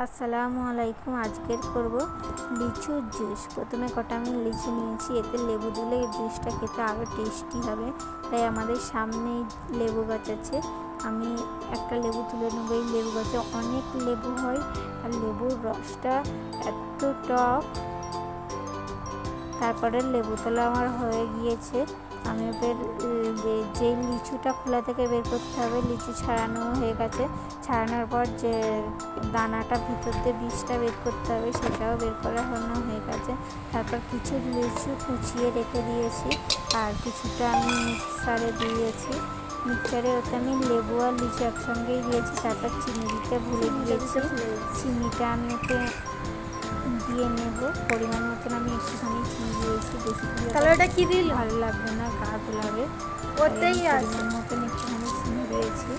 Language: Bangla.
আসসালামু আলাইকুম। আজকের করব লিচুর জুস। প্রথমে কটা আমি লিচু নিয়েছি, এতে লেবু দিলে এই জুসটা খেতে আরও টেস্টি হবে। তাই আমাদের সামনেই লেবু গাছ আছে, আমি একটা লেবু তুলে নেবো। এই লেবু গাছে অনেক লেবু হয় আর লেবুর রসটা এত টক। তারপরে লেবু তোলা আমার হয়ে গিয়েছে। আমি ওদের যে লিচুটা খোলা থেকে বের করতে হবে, লিচু ছাড়ানো হয়ে গেছে। ছাড়ানোর পর যে দানাটা ভিতর দিয়ে বীজটা বের করতে হবে, সেটাও বের করা হয়ে গেছে। তারপর কিছু লিচু কুচিয়ে রেখে দিয়েছি আর কিছুটা আমি মিক্সারে দিয়েছি। মিক্সারে ওতে আমি লেবু আর লিচু একসঙ্গেই দিয়েছি। তারপর চিনি দিতে ভুলে গিয়েছি, চিনিটা আমি ওতে দিয়ে নেব। পরিমাণ মতন আমি একটুখানি চিনি দিয়েছি, বেশি কালারটা কি দিল ভালো লাগবে না, গা গোলাবে। ওতেই আছে পরিমাণ মতন একটুখানি চিনি দিয়েছি।